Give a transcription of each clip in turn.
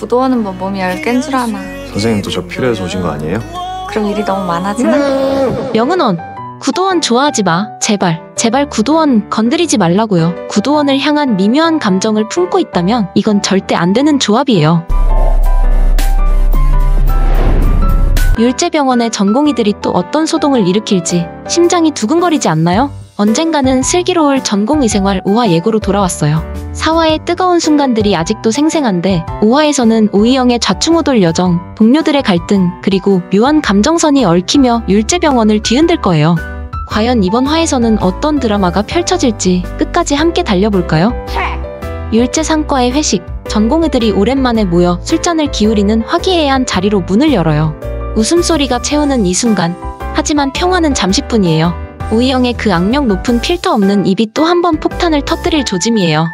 구도원은 뭐 몸이 10개인 줄 아나. 선생님도 저 필요해서 오신 거 아니에요? 그럼 일이 너무 많아지나? 명은원, 구도원 좋아하지 마. 제발 구도원 건드리지 말라고요. 구도원을 향한 미묘한 감정을 품고 있다면 이건 절대 안 되는 조합이에요. 율제병원의 전공의들이 또 어떤 소동을 일으킬지 심장이 두근거리지 않나요? 언젠가는 슬기로울 전공의생활 5화 예고로 돌아왔어요. 4화의 뜨거운 순간들이 아직도 생생한데 5화에서는 오이영의 좌충우돌 여정, 동료들의 갈등, 그리고 묘한 감정선이 얽히며 율제병원을 뒤흔들 거예요. 과연 이번 화에서는 어떤 드라마가 펼쳐질지 끝까지 함께 달려볼까요? 율제상과의 회식, 전공의들이 오랜만에 모여 술잔을 기울이는 화기애애한 자리로 문을 열어요. 웃음소리가 채우는 이 순간, 하지만 평화는 잠시뿐이에요. 오이영의 그 악명 높은 필터 없는 입이 또 한 번 폭탄을 터뜨릴 조짐이에요.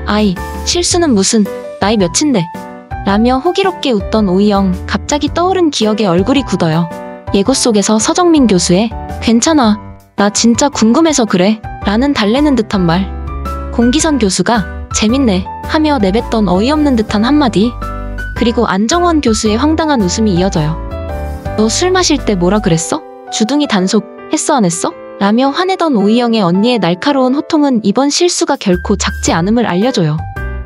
아이, 실수는 무슨, 나이 몇인데? 라며 호기롭게 웃던 오이영, 갑자기 떠오른 기억에 얼굴이 굳어요. 예고 속에서 서정민 교수의 괜찮아, 나 진짜 궁금해서 그래 라는 달래는 듯한 말, 공기선 교수가 재밌네 하며 내뱉던 어이없는 듯한 한마디, 그리고 안정원 교수의 황당한 웃음이 이어져요. 너 술 마실 때 뭐라 그랬어? 주둥이 단속 했어 안 했어? 라며 화내던 오이영의 언니의 날카로운 호통은 이번 실수가 결코 작지 않음을 알려줘요.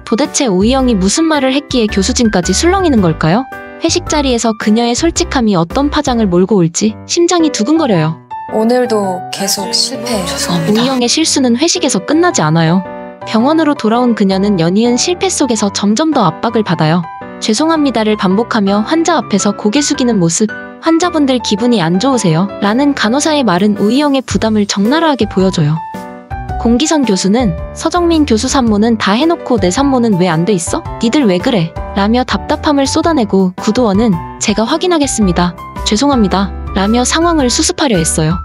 도대체 오이영이 무슨 말을 했기에 교수진까지 술렁이는 걸까요? 회식 자리에서 그녀의 솔직함이 어떤 파장을 몰고 올지 심장이 두근거려요. 오늘도 계속 실패해요. 죄송합니다. 오이영의 실수는 회식에서 끝나지 않아요. 병원으로 돌아온 그녀는 연이은 실패 속에서 점점 더 압박을 받아요. 죄송합니다를 반복하며 환자 앞에서 고개 숙이는 모습, 환자분들 기분이 안 좋으세요? 라는 간호사의 말은 오이영의 부담을 적나라하게 보여줘요. 공기선 교수는 서정민 교수 산모는 다 해놓고 내 산모는 왜 안 돼 있어? 니들 왜 그래? 라며 답답함을 쏟아내고 구도원은 제가 확인하겠습니다. 죄송합니다. 라며 상황을 수습하려 했어요.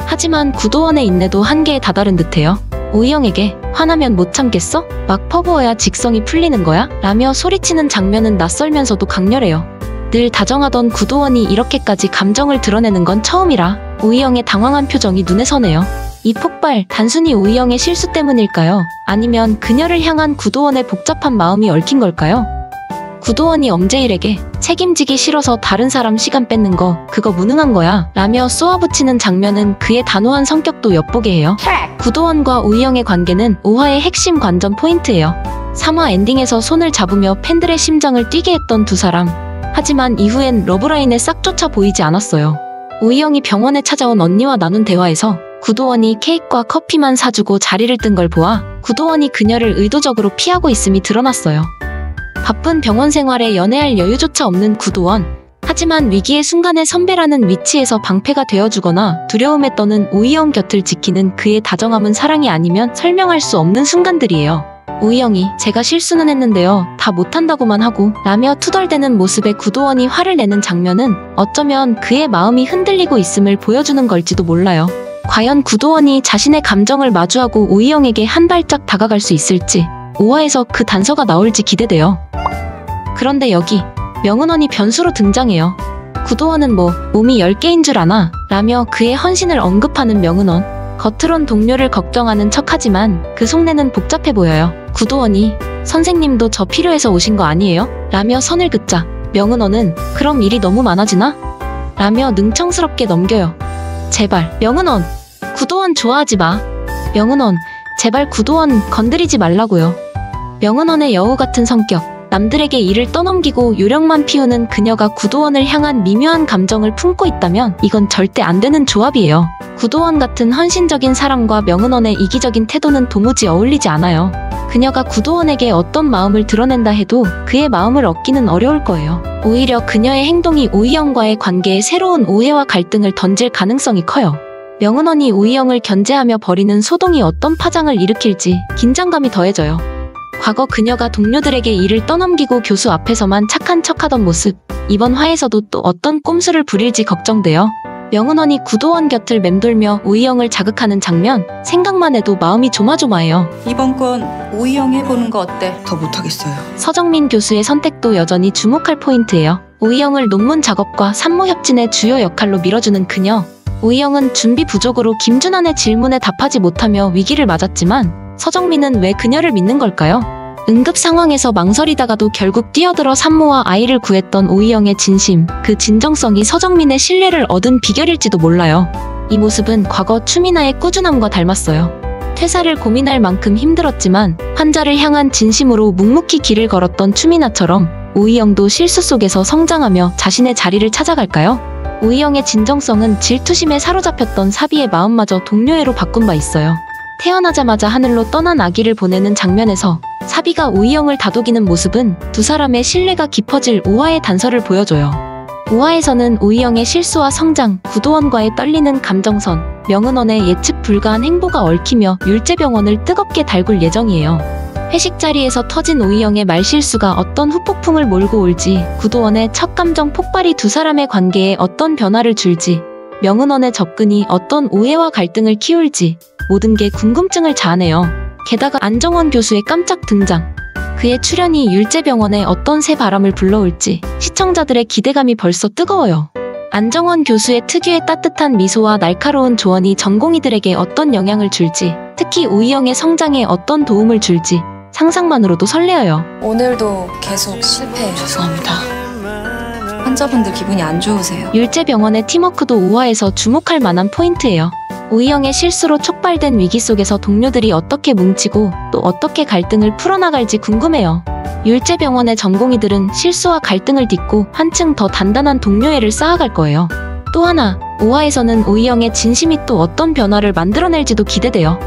하지만 구도원의 인내도 한계에 다다른 듯해요. 오이영에게 화나면 못 참겠어? 막 퍼부어야 직성이 풀리는 거야? 라며 소리치는 장면은 낯설면서도 강렬해요. 늘 다정하던 구도원이 이렇게까지 감정을 드러내는 건 처음이라 오이영의 당황한 표정이 눈에 선해요. 이 폭발, 단순히 오이영의 실수 때문일까요? 아니면 그녀를 향한 구도원의 복잡한 마음이 얽힌 걸까요? 구도원이 엄재일에게 책임지기 싫어서 다른 사람 시간 뺏는 거 그거 무능한 거야 라며 쏘아붙이는 장면은 그의 단호한 성격도 엿보게 해요. 구도원과 오이영의 관계는 5화의 핵심 관전 포인트예요. 3화 엔딩에서 손을 잡으며 팬들의 심장을 뛰게 했던 두 사람. 하지만 이후엔 러브라인에 싹 쫓아 보이지 않았어요. 오이영이 병원에 찾아온 언니와 나눈 대화에서 구도원이 케이크와 커피만 사주고 자리를 뜬 걸 보아 구도원이 그녀를 의도적으로 피하고 있음이 드러났어요. 바쁜 병원 생활에 연애할 여유조차 없는 구도원. 하지만 위기의 순간에 선배라는 위치에서 방패가 되어주거나 두려움에 떠는 오이영 곁을 지키는 그의 다정함은 사랑이 아니면 설명할 수 없는 순간들이에요. 오이영이 제가 실수는 했는데요. 다 못한다고만 하고 라며 투덜대는 모습에 구도원이 화를 내는 장면은 어쩌면 그의 마음이 흔들리고 있음을 보여주는 걸지도 몰라요. 과연 구도원이 자신의 감정을 마주하고 오이영에게 한 발짝 다가갈 수 있을지 5화에서 그 단서가 나올지 기대돼요. 그런데 여기 명은원이 변수로 등장해요. 구도원은 뭐 몸이 10개인 줄 아나? 라며 그의 헌신을 언급하는 명은원. 겉으론 동료를 걱정하는 척하지만 그 속내는 복잡해 보여요. 구도원이 선생님도 저 필요해서 오신 거 아니에요? 라며 선을 긋자 명은원은 그럼 일이 너무 많아지나? 라며 능청스럽게 넘겨요. 제발 명은원, 구도원 좋아하지 마. 명은원, 제발 구도원 건드리지 말라고요. 명은원의 여우 같은 성격, 남들에게 일을 떠넘기고 요령만 피우는 그녀가 구도원을 향한 미묘한 감정을 품고 있다면 이건 절대 안 되는 조합이에요. 구도원 같은 헌신적인 사람과 명은원의 이기적인 태도는 도무지 어울리지 않아요. 그녀가 구도원에게 어떤 마음을 드러낸다 해도 그의 마음을 얻기는 어려울 거예요. 오히려 그녀의 행동이 오이영과의 관계에 새로운 오해와 갈등을 던질 가능성이 커요. 명은원이 오이영을 견제하며 벌이는 소동이 어떤 파장을 일으킬지 긴장감이 더해져요. 과거 그녀가 동료들에게 일을 떠넘기고 교수 앞에서만 착한 척하던 모습, 이번 화에서도 또 어떤 꼼수를 부릴지 걱정돼요. 명은원이 구도원 곁을 맴돌며 오이영을 자극하는 장면, 생각만 해도 마음이 조마조마해요. 이번 건 오이영 해보는 거 어때? 더 못하겠어요. 서정민 교수의 선택도 여전히 주목할 포인트예요. 오이영을 논문 작업과 산모 협진의 주요 역할로 밀어주는 그녀. 오이영은 준비 부족으로 김준환의 질문에 답하지 못하며 위기를 맞았지만 서정민은 왜 그녀를 믿는 걸까요? 응급 상황에서 망설이다가도 결국 뛰어들어 산모와 아이를 구했던 오이영의 진심, 그 진정성이 서정민의 신뢰를 얻은 비결일지도 몰라요. 이 모습은 과거 추미나의 꾸준함과 닮았어요. 퇴사를 고민할 만큼 힘들었지만 환자를 향한 진심으로 묵묵히 길을 걸었던 추미나처럼 오이영도 실수 속에서 성장하며 자신의 자리를 찾아갈까요? 오이영의 진정성은 질투심에 사로잡혔던 사비의 마음마저 동료애로 바꾼 바 있어요. 태어나자마자 하늘로 떠난 아기를 보내는 장면에서 사비가 오이영을 다독이는 모습은 두 사람의 신뢰가 깊어질 오화의 단서를 보여줘요. 오화에서는 오이영의 실수와 성장, 구도원과의 떨리는 감정선, 명은원의 예측 불가한 행보가 얽히며 율제병원을 뜨겁게 달굴 예정이에요. 회식 자리에서 터진 오이영의 말실수가 어떤 후폭풍을 몰고 올지, 구도원의 첫 감정 폭발이 두 사람의 관계에 어떤 변화를 줄지, 명은원의 접근이 어떤 오해와 갈등을 키울지 모든 게 궁금증을 자아내요. 게다가 안정원 교수의 깜짝 등장, 그의 출연이 율제병원에 어떤 새 바람을 불러올지 시청자들의 기대감이 벌써 뜨거워요. 안정원 교수의 특유의 따뜻한 미소와 날카로운 조언이 전공의들에게 어떤 영향을 줄지, 특히 오이영의 성장에 어떤 도움을 줄지 상상만으로도 설레어요. 오늘도 계속 실패해요. 죄송합니다. 환자분들 기분이 안 좋으세요. 율제병원의 팀워크도 5화에서 주목할 만한 포인트예요. 오이영의 실수로 촉발된 위기 속에서 동료들이 어떻게 뭉치고 또 어떻게 갈등을 풀어나갈지 궁금해요. 율제병원의 전공의들은 실수와 갈등을 딛고 한층 더 단단한 동료애를 쌓아갈 거예요. 또 하나, 5화에서는 오이영의 진심이 또 어떤 변화를 만들어낼지도 기대돼요.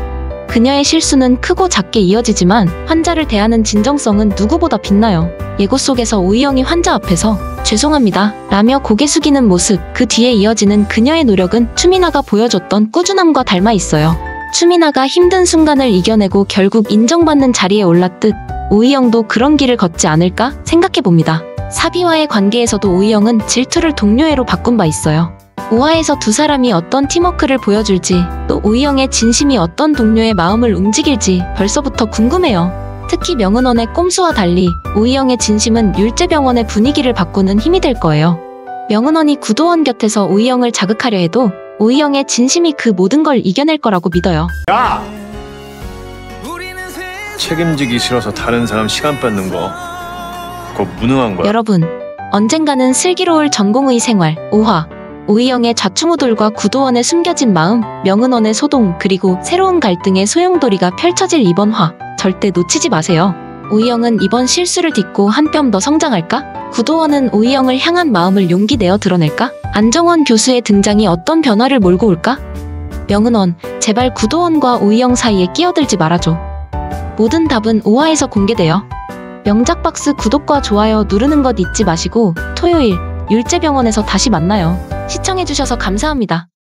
그녀의 실수는 크고 작게 이어지지만 환자를 대하는 진정성은 누구보다 빛나요. 예고 속에서 오이영이 환자 앞에서 죄송합니다 라며 고개 숙이는 모습, 그 뒤에 이어지는 그녀의 노력은 추미나가 보여줬던 꾸준함과 닮아 있어요. 추미나가 힘든 순간을 이겨내고 결국 인정받는 자리에 올랐듯 오이영도 그런 길을 걷지 않을까 생각해봅니다. 사비와의 관계에서도 오이영은 질투를 동료애로 바꾼 바 있어요. 5화에서 두 사람이 어떤 팀워크를 보여줄지, 또 오이영의 진심이 어떤 동료의 마음을 움직일지 벌써부터 궁금해요. 특히 명은원의 꼼수와 달리 오이영의 진심은 율제병원의 분위기를 바꾸는 힘이 될 거예요. 명은원이 구도원 곁에서 오이영을 자극하려 해도 오이영의 진심이 그 모든 걸 이겨낼 거라고 믿어요. 야! 책임지기 싫어서 다른 사람 시간 뺏는 거 그거 무능한 거야. 여러분, 언젠가는 슬기로울 전공의 생활 5화, 오이영의 좌충우돌과 구도원의 숨겨진 마음, 명은원의 소동, 그리고 새로운 갈등의 소용돌이가 펼쳐질 이번 화 절대 놓치지 마세요. 오이영은 이번 실수를 딛고 한 뼘 더 성장할까? 구도원은 오이영을 향한 마음을 용기 내어 드러낼까? 안정원 교수의 등장이 어떤 변화를 몰고 올까? 명은원, 제발 구도원과 오이영 사이에 끼어들지 말아줘. 모든 답은 5화에서 공개돼요. 명작박스 구독과 좋아요 누르는 것 잊지 마시고 토요일 율제병원에서 다시 만나요. 시청해주셔서 감사합니다.